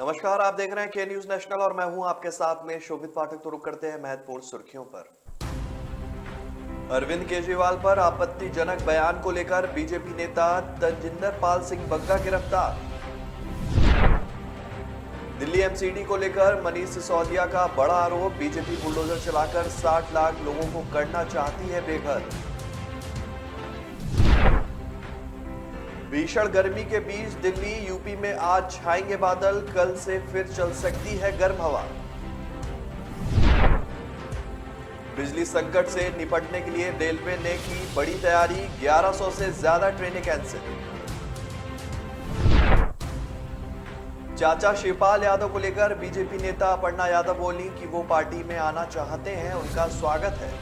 नमस्कार, आप देख रहे हैं के न्यूज नेशनल और मैं हूं आपके साथ में शोभित पाठक। तो रुक करते हैं महत्वपूर्ण सुर्खियों पर। अरविंद केजरीवाल पर आपत्तिजनक बयान को लेकर बीजेपी नेता तजिंदर पाल सिंह बग्गा गिरफ्तार। दिल्ली एमसीडी को लेकर मनीष सिसोदिया का बड़ा आरोप, बीजेपी बुलडोजर चलाकर 60 लाख लोगों को करना चाहती है बेघर। भीषण गर्मी के बीच दिल्ली यूपी में आज छाएंगे बादल, कल से फिर चल सकती है गर्म हवा। बिजली संकट से निपटने के लिए रेलवे ने की बड़ी तैयारी, 1100 से ज्यादा ट्रेनें कैंसिल। चाचा शिवपाल यादव को लेकर बीजेपी नेता अपर्णा यादव बोली कि वो पार्टी में आना चाहते हैं, उनका स्वागत है।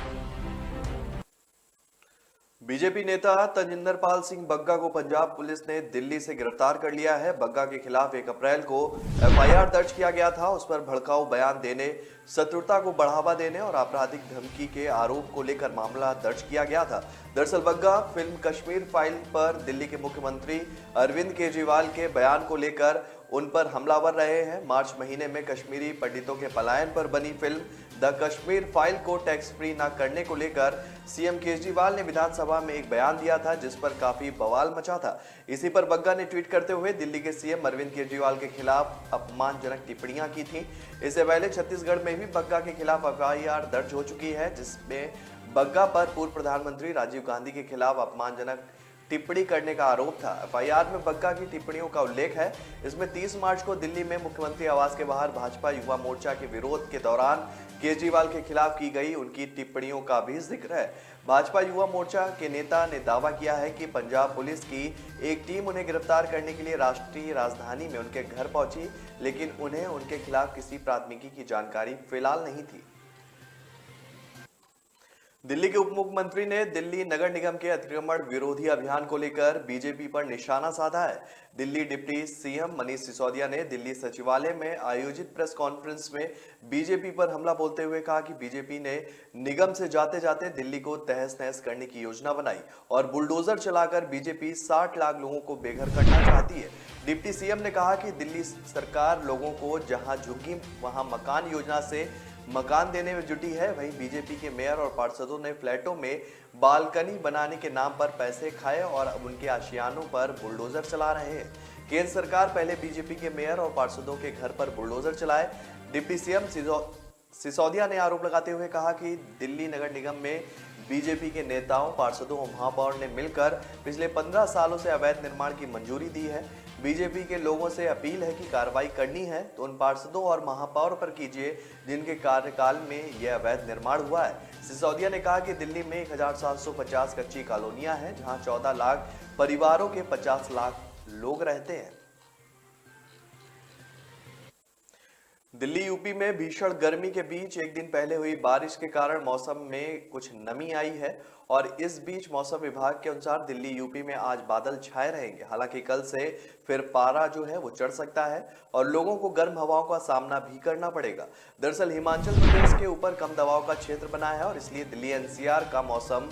बीजेपी नेता तजिंदर पाल सिंह बग्गा को पंजाब पुलिस ने दिल्ली से गिरफ्तार कर लिया है। बग्गा के खिलाफ 1 अप्रैल को एफआईआर दर्ज किया गया था। उस पर भड़काऊ बयान देने, शत्रुता को बढ़ावा देने और आपराधिक धमकी के आरोप को लेकर मामला दर्ज किया गया था। दरअसल बग्गा फिल्म कश्मीर फाइल पर दिल्ली के मुख्यमंत्री अरविंद केजरीवाल के बयान को लेकर उन पर हमलावर रहे हैं। मार्च महीने में कश्मीरी पंडितों के पलायन पर बनी फिल्म द कश्मीर फाइल को टैक्स फ्री न करने को लेकर सीएम केजरीवाल ने विधानसभा में एक बयान दिया था, जिस पर काफी बवाल मचा था। इसी पर बग्गा ने ट्वीट करते हुए दिल्ली के सीएम अरविंद केजरीवाल के खिलाफ अपमानजनक टिप्पणियां की थी। इससे पहले छत्तीसगढ़ में भी बग्गा के खिलाफ एफआईआर दर्ज हो चुकी है, जिसमें बग्गा पर पूर्व प्रधानमंत्री राजीव गांधी के खिलाफ अपमानजनक टिप्पणी करने का आरोप था। एफआईआर में बग्गा की टिप्पणियों का उल्लेख है। इसमें 30 मार्च को दिल्ली में मुख्यमंत्री आवास के बाहर भाजपा युवा मोर्चा के विरोध के दौरान केजरीवाल के खिलाफ की गई उनकी टिप्पणियों का भी जिक्र है। भाजपा युवा मोर्चा के नेता ने दावा किया है कि पंजाब पुलिस की एक टीम उन्हें गिरफ्तार करने के लिए राष्ट्रीय राजधानी में उनके घर पहुंची, लेकिन उन्हें उनके खिलाफ किसी प्राथमिकी की जानकारी फिलहाल नहीं थी। दिल्ली के उप मुख्यमंत्री ने दिल्ली नगर निगम के अतिक्रमण विरोधी अभियान को लेकर बीजेपी पर निशाना साधा है। दिल्ली डिप्टी सीएम मनीष सिसोदिया ने दिल्ली सचिवालय में आयोजित प्रेस कॉन्फ्रेंस में बीजेपी पर हमला बोलते हुए कहा कि बीजेपी ने निगम से जाते जाते दिल्ली को तहस नहस करने की योजना बनाई और बुलडोजर चलाकर बीजेपी 60 लाख लोगों को बेघर करना चाहती है। डिप्टी सीएम ने कहा कि दिल्ली सरकार लोगों को जहां झुग्गी वहां मकान योजना से मकान देने में जुटी है, वहीं बीजेपी के मेयर और पार्षदों ने फ्लैटों में बालकनी बनाने के नाम पर पैसे खाए और अब उनके आशियानों पर बुलडोजर चला रहे हैं। केंद्र सरकार पहले बीजेपी के मेयर और पार्षदों के घर पर बुलडोजर चलाए। डिप्टी सीएम सिसोदिया ने आरोप लगाते हुए कहा कि दिल्ली नगर निगम में बीजेपी के नेताओं, पार्षदों और महापौर ने मिलकर पिछले 15 सालों से अवैध निर्माण की मंजूरी दी है। बीजेपी के लोगों से अपील है कि कार्रवाई करनी है तो उन पार्षदों और महापौर पर कीजिए जिनके कार्यकाल में यह अवैध निर्माण हुआ है। सिसोदिया ने कहा कि दिल्ली में 1750 कच्ची कॉलोनियां हैं, जहां 14 लाख परिवारों के 50 लाख लोग रहते हैं। दिल्ली यूपी में भीषण गर्मी के बीच एक दिन पहले हुई बारिश के कारण मौसम में कुछ नमी आई है और इस बीच मौसम विभाग के अनुसार दिल्ली यूपी में आज बादल छाए रहेंगे। हालांकि कल से फिर पारा जो है वो चढ़ सकता है और लोगों को गर्म हवाओं का सामना भी करना पड़ेगा। दरअसल हिमाचल प्रदेश के ऊपर कम दबाव का क्षेत्र बना है और इसलिए दिल्ली एनसीआर का मौसम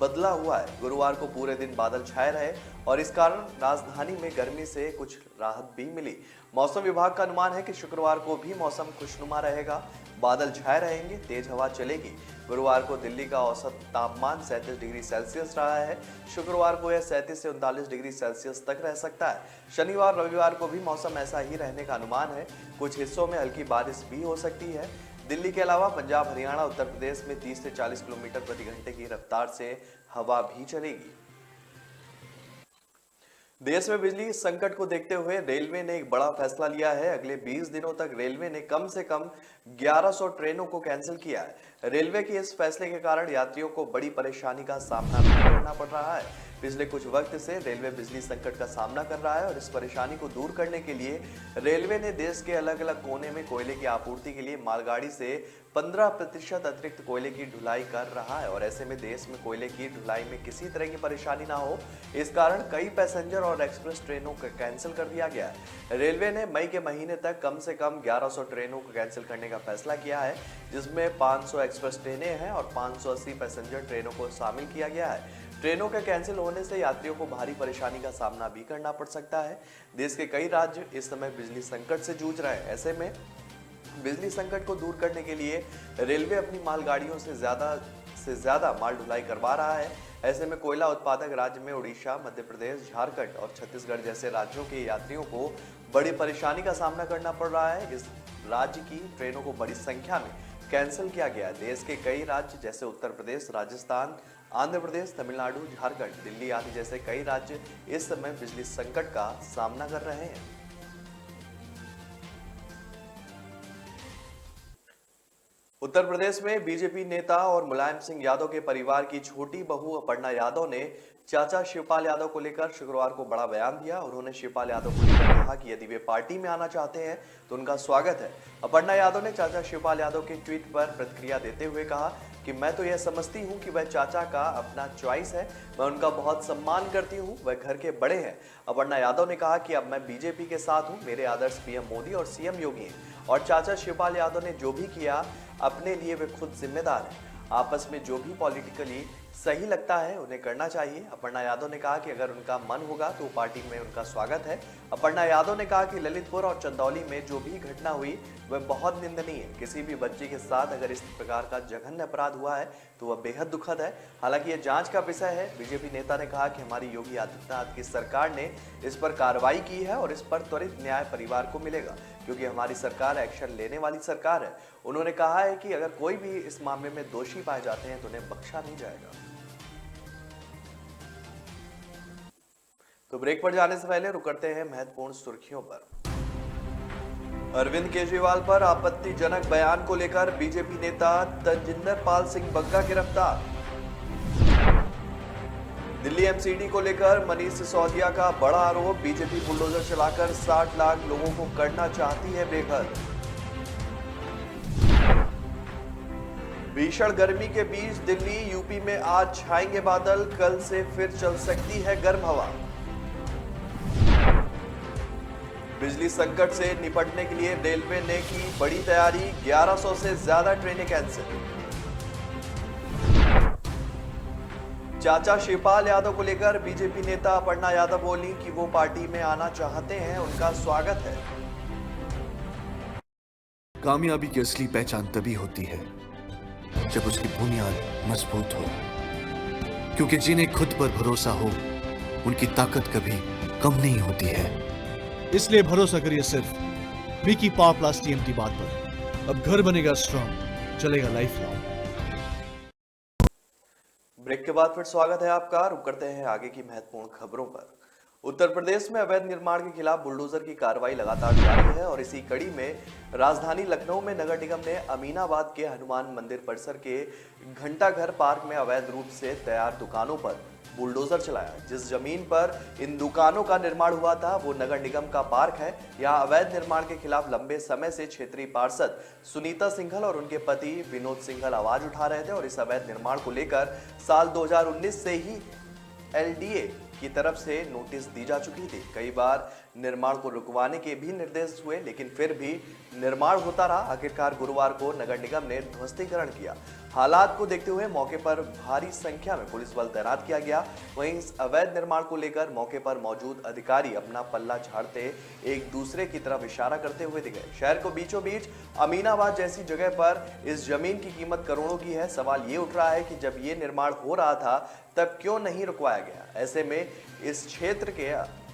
बदला हुआ है। गुरुवार को पूरे दिन बादल छाए रहे और इस कारण राजधानी में गर्मी से कुछ राहत भी मिली। मौसम विभाग का अनुमान है कि शुक्रवार को भी मौसम खुशनुमा रहेगा, बादल छाए रहेंगे, तेज हवा चलेगी। गुरुवार को दिल्ली का औसत तापमान 37 डिग्री सेल्सियस रहा है। शुक्रवार को यह 37 से 39 डिग्री सेल्सियस तक रह सकता है। शनिवार रविवार को भी मौसम ऐसा ही रहने का अनुमान है। कुछ हिस्सों में हल्की बारिश भी हो सकती है। दिल्ली के अलावा पंजाब, हरियाणा, उत्तर प्रदेश में 30 से 40 किलोमीटर प्रति घंटे की रफ्तार से हवा भी चलेगी। देश में बिजली संकट को देखते हुए रेलवे ने एक बड़ा फैसला लिया है। अगले 20 दिनों तक रेलवे ने कम से कम 1100 ट्रेनों को कैंसिल किया है। रेलवे के इस फैसले के कारण यात्रियों को बड़ी परेशानी का सामना भी करना पड़ रहा है। पिछले कुछ वक्त से रेलवे बिजली संकट का सामना कर रहा है और इस परेशानी को दूर करने के लिए रेलवे ने देश के अलग अलग कोने में कोयले की आपूर्ति के लिए मालगाड़ी से 15% अतिरिक्त कोयले की ढुलाई कर रहा है और ऐसे में देश में कोयले की ढुलाई में किसी तरह की परेशानी ना हो, इस कारण कई पैसेंजर और एक्सप्रेस ट्रेनों को कैंसिल कर दिया गया है। रेलवे ने मई के महीने तक कम से कम 1100 ट्रेनों को कैंसिल करने का फैसला किया है, जिसमें 500 एक्सप्रेस ट्रेनें हैं और 580 पैसेंजर ट्रेनों को शामिल किया गया है। ट्रेनों के कैंसिल होने से यात्रियों को भारी परेशानी का सामना भी करना पड़ सकता है। देश के कई राज्य इस समय बिजली संकट से जूझ रहे हैं। ऐसे में बिजली संकट को दूर करने के लिए रेलवे अपनी मालगाड़ियों से ज्यादा माल ढुलाई करवा रहा है। ऐसे में कोयला उत्पादक राज्य में उड़ीसा, मध्य प्रदेश, झारखंड और छत्तीसगढ़ जैसे राज्यों के यात्रियों को बड़ी परेशानी का सामना करना पड़ रहा है। इस राज्य की ट्रेनों को बड़ी संख्या में कैंसिल किया गया। देश के कई राज्य जैसे उत्तर प्रदेश, राजस्थान, आंध्र प्रदेश, तमिलनाडु, झारखंड, दिल्ली आदि जैसे कई राज्य इस समय बिजली संकट का सामना कर रहे हैं। उत्तर प्रदेश में बीजेपी नेता और मुलायम सिंह यादव के परिवार की छोटी बहू अपर्णा यादव ने चाचा शिवपाल यादव को लेकर शुक्रवार को बड़ा बयान दिया। उन्होंने शिवपाल यादव को लेकर कहा कि यदि वे पार्टी में आना चाहते हैं तो उनका स्वागत है। अपर्णा यादव ने चाचा शिवपाल यादव के ट्वीट पर प्रतिक्रिया देते हुए कहा कि मैं तो यह समझती हूं कि वह चाचा का अपना चॉइस है, मैं उनका बहुत सम्मान करती हूं, वह घर के बड़े हैं। अपर्णा यादव ने कहा कि अब मैं बीजेपी के साथ हूं, मेरे आदर्श पीएम मोदी और सीएम योगी हैं और चाचा शिवपाल यादव ने जो भी किया अपने लिए वे खुद जिम्मेदार हैं। आपस में जो भी पॉलिटिकली सही लगता है उन्हें करना चाहिए। अपर्णा यादव ने कहा कि अगर उनका मन होगा तो पार्टी में उनका स्वागत है। अपर्णा यादव ने कहा कि ललितपुर और चंदौली में जो भी घटना हुई वह बहुत निंदनीय है। किसी भी बच्चे के साथ अगर इस प्रकार का जघन्य अपराध हुआ है तो वह बेहद दुखद है। हालांकि यह जांच का विषय है। बीजेपी नेता ने कहा कि हमारी योगी आदित्यनाथ की सरकार ने इस पर कार्रवाई की है और इस पर त्वरित न्याय परिवार को मिलेगा, क्योंकि हमारी सरकार एक्शन लेने वाली सरकार है। उन्होंने कहा है कि अगर कोई भी इस मामले में दोषी पाए जाते हैं तो उन्हें बख्शा नहीं जाएगा। तो ब्रेक पर जाने से पहले रुक करते हैं महत्वपूर्ण सुर्खियों पर। अरविंद केजरीवाल पर आपत्तिजनक बयान को लेकर बीजेपी नेता तजिंदर पाल सिंह बग्गा गिरफ्तार। दिल्ली एमसीडी को लेकर मनीष सिसोदिया का बड़ा आरोप, बीजेपी बुलडोजर चलाकर 60 लाख लोगों को करना चाहती है बेघर। भीषण गर्मी के बीच दिल्ली, यूपी में आज छाएंगे बादल, कल से फिर चल सकती है गर्म हवा। बिजली संकट से निपटने के लिए रेलवे ने की बड़ी तैयारी, 1100 से ज्यादा ट्रेनें कैंसिल। चाचा शिवपाल यादव को लेकर बीजेपी नेता अपर्णा यादव बोली कि वो पार्टी में आना चाहते हैं, उनका स्वागत है। कामयाबी की असली पहचान तभी होती है जब उसकी बुनियाद मजबूत हो, क्योंकि जिन्हें खुद पर भरोसा हो उनकी ताकत कभी कम नहीं होती है। इसलिए भरोसा करिए सिर्फ विकी पावर प्लस टीएमटी बात पर। अब घर बनेगा स्ट्रॉन्ग, चलेगा लाइफ लॉन्ग। ब्रेक के बाद फिर स्वागत है आपका। रुक करते हैं आगे की महत्वपूर्ण खबरों पर। उत्तर प्रदेश में अवैध निर्माण के खिलाफ बुलडोजर की कार्रवाई लगातार जारी है और इसी कड़ी में राजधानी लखनऊ में नगर निगम ने अमीनाबाद के हनुमान मंदिर परिसर के घंटाघर पार्क में अवैध रूप से तैयार दुकानों पर बुलडोजर चलाया। जिस जमीन पर इन दुकानों का निर्माण हुआ था वो नगर निगम का पार्क है। यहाँ अवैध निर्माण के खिलाफ लंबे समय से क्षेत्रीय पार्षद सुनीता सिंघल और उनके पति विनोद सिंघल आवाज उठा रहे थे और इस अवैध निर्माण को लेकर साल 2019 से ही एलडीए की तरफ से नोटिस दी जा चुकी थी। कई बार निर्माण को रुकवाने के भी निर्देश हुए, लेकिन फिर भी निर्माण होता रहा। आखिरकार गुरुवार को नगर निगम ने ध्वस्तीकरण किया। हालात को देखते हुए मौके पर भारी संख्या में पुलिस बल तैनात किया गया। वहीं इस अवैध निर्माण को लेकर मौके पर मौजूद अधिकारी अपना पल्ला झाड़ते एक दूसरे की तरफ इशारा करते हुए दिखे। शहर को बीचों बीच अमीनाबाद जैसी जगह पर इस जमीन की कीमत करोड़ों की है। सवाल ये उठ रहा है कि जब ये निर्माण हो रहा था तब क्यों नहीं रुकवाया गया। ऐसे में इस क्षेत्र के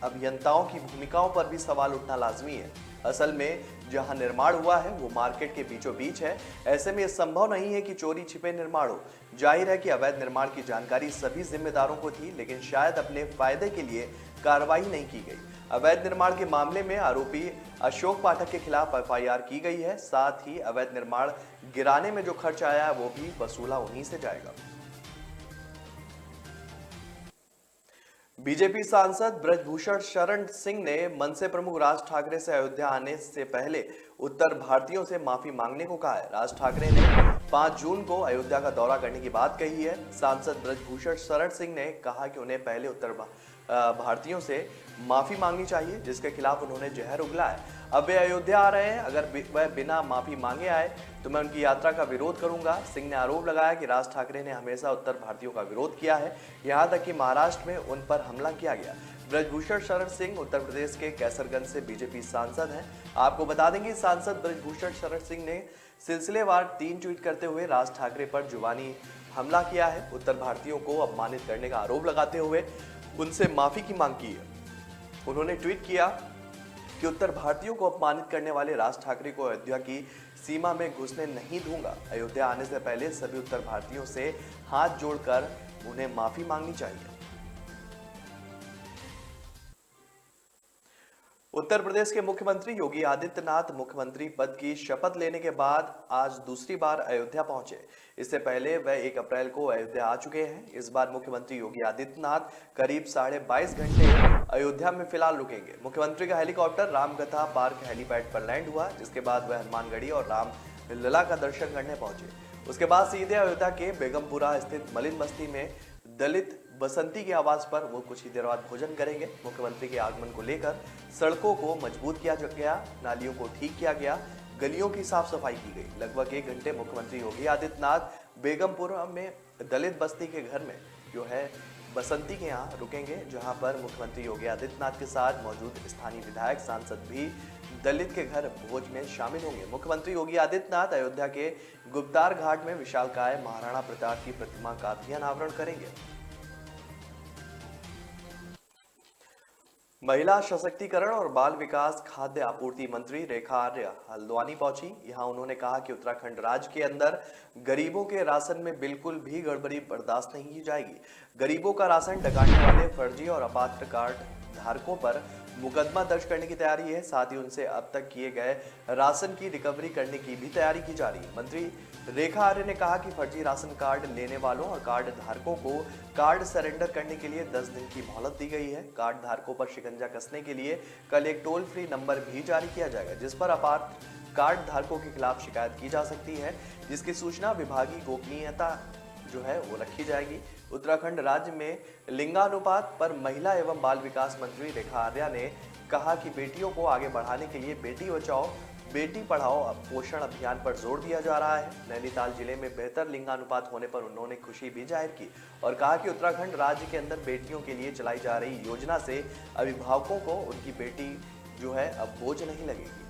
अभियंताओं की भूमिकाओं पर भी सवाल उठना लाजमी है। असल में जहां निर्माण हुआ है वो मार्केट के बीचों बीच है। ऐसे में यह संभव नहीं है कि चोरी छिपे निर्माण हो। जाहिर है कि अवैध निर्माण की जानकारी सभी जिम्मेदारों को थी, लेकिन शायद अपने फायदे के लिए कार्रवाई नहीं की गई। अवैध निर्माण के मामले में आरोपी अशोक पाठक के खिलाफ एफआईआर की गई है। साथ ही अवैध निर्माण गिराने में जो खर्च आया है वो भी वसूला उन्हीं से जाएगा। बीजेपी सांसद ब्रजभूषण शरण सिंह ने मनसे प्रमुख राज ठाकरे से अयोध्या आने से पहले उत्तर भारतीयों से माफी मांगने को कहा है। राज ठाकरे ने 5 जून को अयोध्या का दौरा करने की बात कही है। सांसद ब्रजभूषण शरण सिंह ने कहा कि उन्हें पहले उत्तर भारतीयों से माफी मांगनी चाहिए, जिसके खिलाफ उन्होंने जहर उगला है। अब वे अयोध्या आ रहे हैं, अगर वह बिना माफी मांगे आए तो मैं उनकी यात्रा का विरोध करूंगा। सिंह ने आरोप लगाया कि राज ठाकरे ने हमेशा उत्तर भारतीयों का विरोध किया है, यहां तक कि महाराष्ट्र में उन पर हमला किया गया। ब्रजभूषण शरण सिंह उत्तर प्रदेश के कैसरगंज से बीजेपी सांसद हैं। आपको बता देंगे सांसद ब्रजभूषण शरण सिंह ने सिलसिलेवार 3 ट्वीट करते हुए राज ठाकरे पर जुबानी हमला किया है। उत्तर भारतीयों को अपमानित करने का आरोप लगाते हुए उनसे माफी की मांग की है। उन्होंने ट्वीट किया कि उत्तर भारतीयों को अपमानित करने वाले राज ठाकरे को अयोध्या की सीमा में घुसने नहीं दूंगा। अयोध्या आने से पहले सभी उत्तर भारतीयों से हाथ जोड़कर उन्हें माफी मांगनी चाहिए। उत्तर प्रदेश के मुख्यमंत्री योगी आदित्यनाथ मुख्यमंत्री पद की शपथ लेने के बाद आज दूसरी बार अयोध्या पहुंचे। इससे पहले वह 1 अप्रैल को अयोध्या आ चुके हैं। इस बार मुख्यमंत्री योगी आदित्यनाथ करीब 22.5 घंटे अयोध्या में फिलहाल रुकेंगे। मुख्यमंत्री का हेलीकॉप्टर रामकथा पार्क हेलीपैड पर लैंड हुआ, जिसके बाद वह हनुमानगढ़ी और रामलला का दर्शन करने पहुंचे। उसके बाद सीधे अयोध्या के बेगमपुरा स्थित मलिन बस्ती में दलित बसंती के आवास पर वो कुछ ही देर बाद भोजन करेंगे। मुख्यमंत्री के आगमन को लेकर सड़कों को मजबूत किया गया, नालियों को ठीक किया गया, गलियों की साफ सफाई की गई। लगभग 1 घंटे मुख्यमंत्री योगी आदित्यनाथ बेगमपुरा में दलित बस्ती के घर में जो है बसंती के यहाँ रुकेंगे, जहां पर मुख्यमंत्री योगी आदित्यनाथ के साथ मौजूद स्थानीय विधायक सांसद भी दलित के घर भोज में शामिल होंगे। मुख्यमंत्री योगी आदित्यनाथ अयोध्या के गुप्तार घाट में विशालकाय महाराणा प्रताप की प्रतिमा का भी अनावरण करेंगे। महिला सशक्तिकरण और बाल विकास खाद्य आपूर्ति मंत्री रेखा आर्य हल्द्वानी पहुंची। यहां उन्होंने कहा कि उत्तराखंड राज्य के अंदर गरीबों के राशन में बिल्कुल भी गड़बड़ी बर्दाश्त नहीं की जाएगी। गरीबों का राशन डकाने वाले फर्जी और अपात्र कार्ड धारकों पर मुकदमा दर्ज करने की तैयारी है। साथ ही उनसे अब तक किए गए राशन की रिकवरी करने की भी तैयारी की जा रही है। मंत्री रेखा आर्य ने कहा कि फर्जी राशन कार्ड लेने वालों और कार्ड धारकों को कार्ड सरेंडर करने के लिए 10 दिन की मोहलत दी गई है। कार्ड धारकों पर शिकंजा कसने के लिए कल एक टोल फ्री नंबर भी जारी किया जाएगा, जिस पर अपात्र कार्ड धारकों के खिलाफ शिकायत की जा सकती है, जिसकी सूचना विभागीय गोपनीयता जो है वो रखी जाएगी। उत्तराखंड राज्य में लिंगानुपात पर महिला एवं बाल विकास मंत्री रेखा आर्या ने कहा कि बेटियों को आगे बढ़ाने के लिए बेटी बचाओ बेटी पढ़ाओ पोषण अभियान पर जोर दिया जा रहा है। नैनीताल जिले में बेहतर लिंगानुपात होने पर उन्होंने खुशी भी जाहिर की और कहा कि उत्तराखंड राज्य के अंदर बेटियों के लिए चलाई जा रही योजना से अभिभावकों को उनकी बेटी जो है अब बोझ नहीं लगेगी।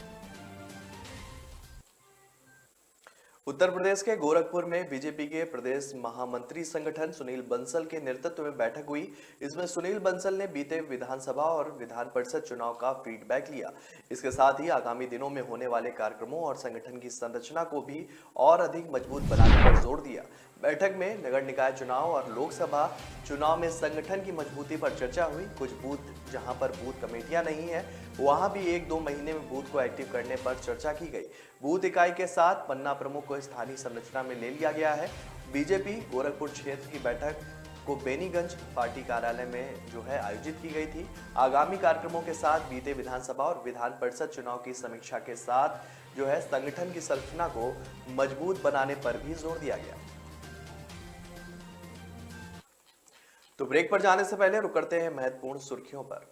उत्तर प्रदेश के गोरखपुर में बीजेपी के प्रदेश महामंत्री संगठन सुनील बंसल के नेतृत्व में बैठक हुई। इसमें सुनील बंसल ने बीते विधानसभा और विधान परिषद चुनाव का फीडबैक लिया। इसके साथ ही आगामी दिनों में होने वाले कार्यक्रमों और संगठन की संरचना को भी और अधिक मजबूत बनाने पर जोर दिया। बैठक में नगर निकाय चुनाव और लोकसभा चुनाव में संगठन की मजबूती पर चर्चा हुई। कुछ बूथ जहां पर बूथ कमेटियां नहीं है, वहां भी 1-2 महीने में बूथ को एक्टिव करने पर चर्चा की गई। बूथ इकाई के साथ पन्ना प्रमुख को स्थानीय संरचना में ले लिया गया है। बीजेपी गोरखपुर क्षेत्र की बैठक को बेनीगंज पार्टी कार्यालय में जो है आयोजित की गई थी। आगामी कार्यक्रमों के साथ बीते विधानसभा और विधान परिषद चुनाव की समीक्षा के साथ जो है संगठन की संरचना को मजबूत बनाने पर भी जोर दिया गया। तो ब्रेक पर जाने से पहले रुक करते हैं महत्वपूर्ण सुर्खियों पर।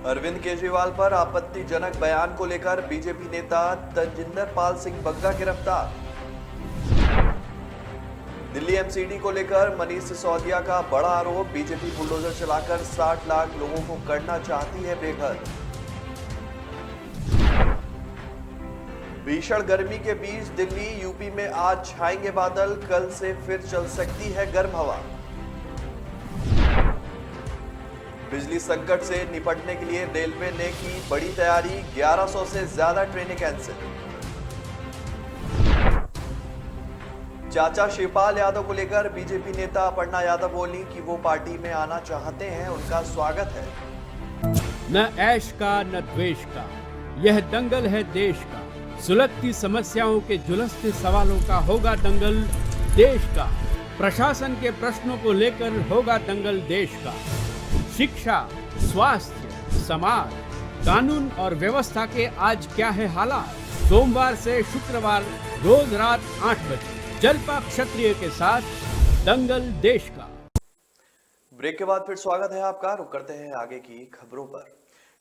अरविंद केजरीवाल पर आपत्तिजनक बयान को लेकर बीजेपी नेता तजिंदर पाल सिंह बग्गा गिरफ्तार। दिल्ली एमसीडी को लेकर मनीष सिसोदिया का बड़ा आरोप, बीजेपी बुलडोजर चलाकर 60 लाख लोगों को करना चाहती है बेघर। भीषण गर्मी के बीच दिल्ली यूपी में आज छाएंगे बादल, कल से फिर चल सकती है गर्म हवा। बिजली संकट से निपटने के लिए रेलवे ने की बड़ी तैयारी, 1100 से ज्यादा ट्रेनें कैंसिल। चाचा शिवपाल यादव को लेकर बीजेपी नेता अपर्णा यादव बोली कि वो पार्टी में आना चाहते हैं, उनका स्वागत है। न ऐश का न द्वेष का, यह दंगल है देश का। सुलगती समस्याओं के जुलसते सवालों का होगा दंगल देश का। प्रशासन के प्रश्नों को लेकर होगा दंगल देश का। शिक्षा, स्वास्थ्य, समाज, कानून और व्यवस्था के आज क्या है हालात। सोमवार से शुक्रवार रोज रात 8 बजे जलपा क्षत्रिय के साथ दंगल देश का। ब्रेक के बाद फिर स्वागत है आपका। रुक करते हैं आगे की खबरों पर।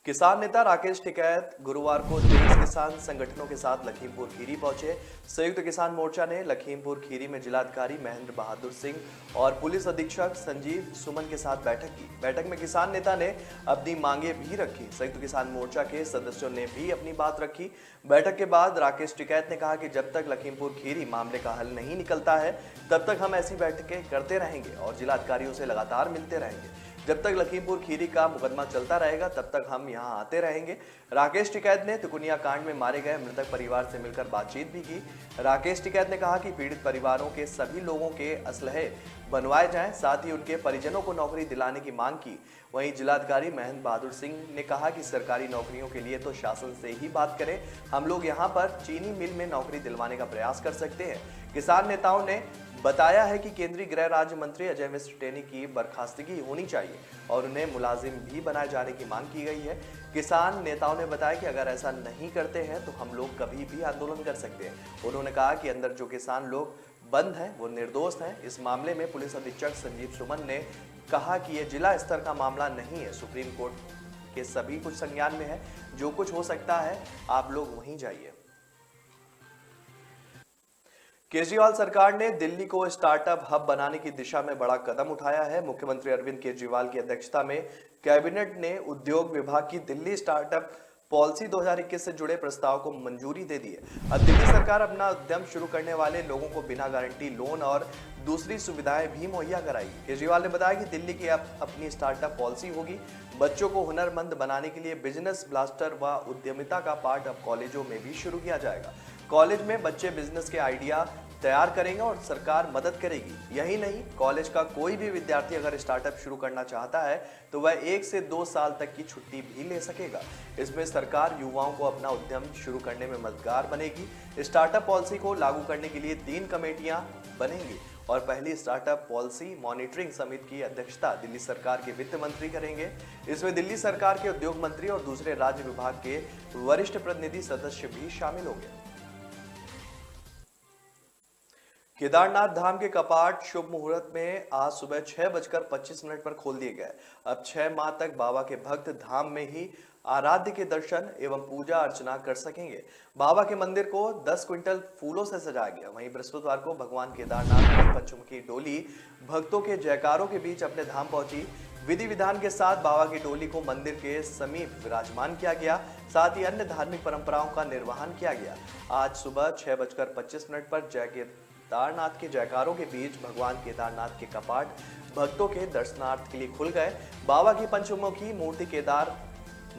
किसान नेता राकेश टिकैत गुरुवार को 23 किसान संगठनों के साथ लखीमपुर खीरी पहुंचे। संयुक्त किसान मोर्चा ने लखीमपुर खीरी में जिलाधिकारी महेंद्र बहादुर सिंह और पुलिस अधीक्षक संजीव सुमन के साथ बैठक की। बैठक में किसान नेता ने अपनी मांगे भी रखी। संयुक्त किसान मोर्चा के सदस्यों ने भी अपनी बात रखी। बैठक के बाद राकेश टिकैत ने कहा कि जब तक लखीमपुर खीरी मामले का हल नहीं निकलता है तब तक हम ऐसी बैठकें करते रहेंगे और जिलाधिकारियों से लगातार मिलते रहेंगे। जब तक लखीमपुर खीरी का मुकदमा चलता रहेगा तब तक हम यहां आते रहेंगे। राकेश टिकैत ने तिकुनिया कांड में मारे गए मृतक परिवार से मिलकर बातचीत भी की। राकेश टिकैत ने कहा कि पीड़ित परिवारों के सभी लोगों के असलहे बनवाए जाएं, साथ ही उनके परिजनों को नौकरी दिलाने की मांग की। वहीं जिलाधिकारी महेंद्र बहादुर सिंह ने कहा कि सरकारी नौकरियों के लिए तो शासन से ही बात करें, हम लोग यहां पर चीनी मिल में नौकरी दिलवाने का प्रयास कर सकते हैं। किसान नेताओं ने बताया है कि केंद्रीय गृह राज्य मंत्री अजय मिश्र टेनी की बर्खास्तगी होनी चाहिए और उन्हें मुलाजिम भी बनाए जाने की मांग की गई है। किसान नेताओं ने बताया कि अगर ऐसा नहीं करते हैं तो हम लोग कभी भी आंदोलन कर सकते हैं। उन्होंने कहा कि अंदर जो किसान लोग बंद हैं वो निर्दोष हैं। इस मामले में पुलिस अधीक्षक संजीव सुमन ने कहा कि यह जिला स्तर का मामला नहीं है, सुप्रीम कोर्ट के सभी कुछ संज्ञान में है, जो कुछ हो सकता है आप लोग वहीं जाइए। केजरीवाल सरकार ने दिल्ली को स्टार्टअप हब बनाने की दिशा में बड़ा कदम उठाया है। मुख्यमंत्री अरविंद केजरीवाल की अध्यक्षता में कैबिनेट ने उद्योग विभाग की दिल्ली स्टार्टअप पॉलिसी 2021 से जुड़े प्रस्ताव को मंजूरी दे दी है। अब दिल्ली सरकार अपना उद्यम शुरू करने वाले लोगों को बिना गारंटी लोन और दूसरी सुविधाएं भी मुहैया कराएगी। केजरीवाल ने बताया कि दिल्ली की अब अपनी स्टार्टअप पॉलिसी होगी। बच्चों को हुनरमंद बनाने के लिए बिजनेस ब्लास्टर व उद्यमिता का पाठ अब कॉलेजों में भी शुरू किया जाएगा। कॉलेज में बच्चे बिजनेस के आइडिया तैयार करेंगे और सरकार मदद करेगी। यही नहीं, कॉलेज का कोई भी विद्यार्थी अगर स्टार्टअप शुरू करना चाहता है तो वह 1 से 2 साल तक की छुट्टी भी ले सकेगा। इसमें सरकार युवाओं को अपना उद्यम शुरू करने में मददगार बनेगी। स्टार्टअप पॉलिसी को लागू करने के लिए 3 कमेटियां बनेंगी और पहली स्टार्टअप पॉलिसी मॉनिटरिंग समिति की अध्यक्षता दिल्ली सरकार के वित्त मंत्री करेंगे। इसमें दिल्ली सरकार के उद्योग मंत्री और दूसरे राज्य विभाग के वरिष्ठ प्रतिनिधि सदस्य भी शामिल होंगे। केदारनाथ धाम के कपाट शुभ मुहूर्त में आज सुबह 6:25 पर खोल दिए गए। अब 6 माह तक बाबा के भक्त धाम में ही आराध्य के दर्शन एवं पूजा अर्चना कर सकेंगे। बाबा के मंदिर को 10 क्विंटल फूलों से सजाया गया। वहीं बृहस्पतिवार को भगवान केदारनाथ की पंचमुखी डोली भक्तों के जयकारों के बीच अपने धाम पहुंची। विधि विधान के साथ बाबा की डोली को मंदिर के समीप विराजमान किया गया, साथ ही अन्य धार्मिक परंपराओं का निर्वहन किया गया। आज सुबह 6:25 पर केदारनाथ के जयकारों के बीच भगवान केदारनाथ के कपाट भक्तों के दर्शनार्थ के लिए खुल गए। बाबा की पंचमुखी मूर्ति केदार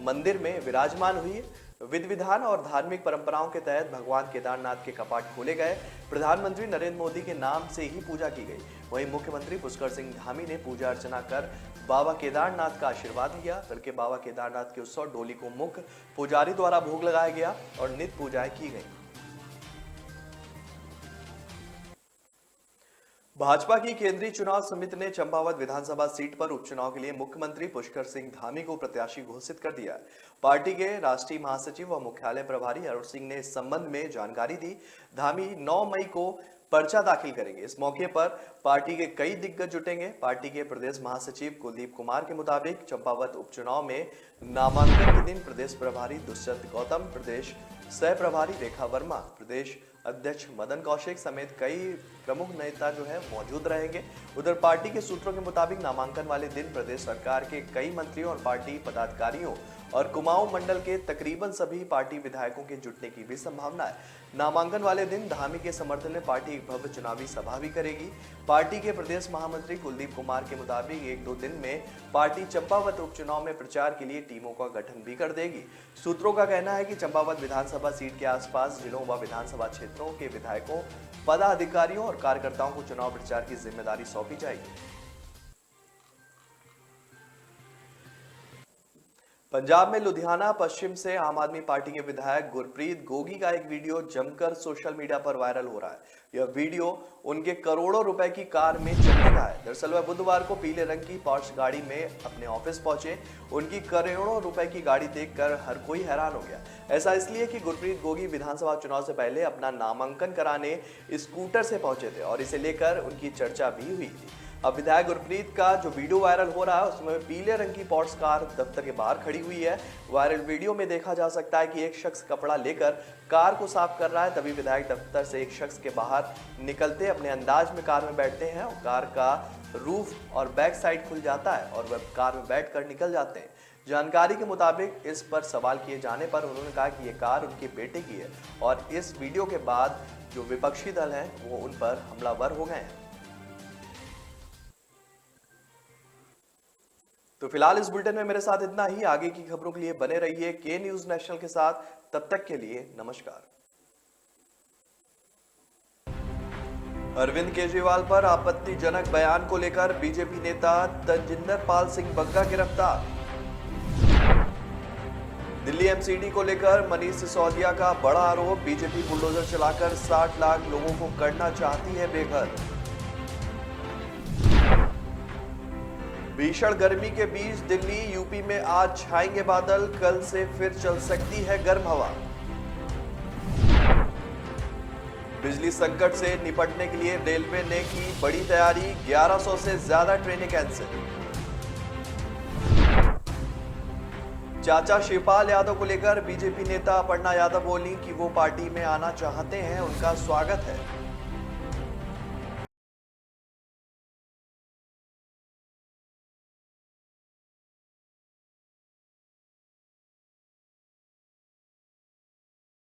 मंदिर में विराजमान हुई। विधि विधान और धार्मिक परंपराओं के तहत भगवान केदारनाथ के कपाट खोले गए। प्रधानमंत्री नरेंद्र मोदी के नाम से ही पूजा की गई। वहीं मुख्यमंत्री पुष्कर सिंह धामी ने पूजा अर्चना कर बाबा केदारनाथ का आशीर्वाद लिया। बल्कि बाबा केदारनाथ के उत्सव डोली को मुख्य पुजारी द्वारा भोग लगाया गया और नित्य पूजाएं की गई। भाजपा की केंद्रीय चुनाव समिति ने चंपावत विधानसभा सीट पर उपचुनाव के लिए मुख्यमंत्री पुष्कर सिंह धामी को प्रत्याशी घोषित कर दिया। पार्टी के राष्ट्रीय महासचिव व मुख्यालय प्रभारी अरुण सिंह ने इस संबंध में जानकारी दी। धामी 9 मई को पर्चा दाखिल करेंगे। इस मौके पर पार्टी के कई दिग्गज जुटेंगे। पार्टी के प्रदेश महासचिव कुलदीप कुमार के मुताबिक चंपावत उपचुनाव में नामांकन के दिन प्रदेश प्रभारी दुष्यंत गौतम, प्रदेश सह प्रभारी रेखा वर्मा, प्रदेश अध्यक्ष मदन कौशिक समेत कई प्रमुख नेता जो है मौजूद रहेंगे। उधर पार्टी के सूत्रों के मुताबिक नामांकन वाले दिन प्रदेश सरकार के कई मंत्रियों और पार्टी पदाधिकारियों और कुमाऊं मंडल के तकरीबन सभी पार्टी विधायकों के जुटने की भी संभावना है। नामांकन वाले दिन धामी के समर्थन में पार्टी एक भव्य चुनावी सभा भी करेगी। पार्टी के प्रदेश महामंत्री कुलदीप कुमार के मुताबिक 1-2 दिन में पार्टी चंपावत उपचुनाव में प्रचार के लिए टीमों का गठन भी कर देगी। सूत्रों का कहना है कि चंपावत विधानसभा सीट के आसपास जिलों व विधानसभा क्षेत्रों के विधायकों, पदाधिकारियों और कार्यकर्ताओं को चुनाव प्रचार की जिम्मेदारी सौंपी जाएगी। पंजाब में लुधियाना पश्चिम से आम आदमी पार्टी के विधायक गुरप्रीत गोगी का एक वीडियो जमकर सोशल मीडिया पर वायरल हो रहा है। यह वीडियो उनके करोड़ों रुपए की कार में चलने का है। दरअसल वह बुधवार को पीले रंग की पॉर्श गाड़ी में अपने ऑफिस पहुंचे। उनकी करोड़ों रुपए की गाड़ी देखकर हर कोई हैरान हो गया। ऐसा इसलिए कि गुरप्रीत गोगी विधानसभा चुनाव से पहले अपना नामांकन कराने स्कूटर से पहुंचे थे और इसे लेकर उनकी चर्चा भी हुई थी। अब विधायक गुरप्रीत का जो वीडियो वायरल हो रहा है उसमें पीले रंग की पोर्श कार दफ्तर के बाहर खड़ी हुई है। वायरल वीडियो में देखा जा सकता है कि एक शख्स कपड़ा लेकर कार को साफ कर रहा है। तभी विधायक दफ्तर से एक शख्स के बाहर निकलते अपने अंदाज में कार में बैठते हैं और कार का रूफ और बैक साइड खुल जाता है और वह कार में बैठकर निकल जाते हैं। जानकारी के मुताबिक इस पर सवाल किए जाने पर उन्होंने कहा कि यह कार उनके बेटे की है और इस वीडियो के बाद जो विपक्षी दल हैं वो उन पर हमलावर हो गए हैं। तो फिलहाल इस बुलेटिन में मेरे साथ इतना ही। आगे की खबरों के लिए बने रहिए के न्यूज नेशनल के साथ। तब तक के लिए नमस्कार। अरविंद केजरीवाल पर आपत्तिजनक बयान को लेकर बीजेपी नेता तजिंदर पाल सिंह बग्गा गिरफ्तार। दिल्ली एमसीडी को लेकर मनीष सिसोदिया का बड़ा आरोप। बीजेपी बुलडोजर चलाकर 60 लाख लोगों को करना चाहती है बेघर। भीषण गर्मी के बीच दिल्ली यूपी में आज छाएंगे बादल। कल से फिर चल सकती है गर्म हवा। बिजली संकट से निपटने के लिए रेलवे ने की बड़ी तैयारी। 1100 से ज्यादा ट्रेनें कैंसिल। चाचा शिवपाल यादव को लेकर बीजेपी नेता अपर्णा यादव बोली कि वो पार्टी में आना चाहते हैं, उनका स्वागत है।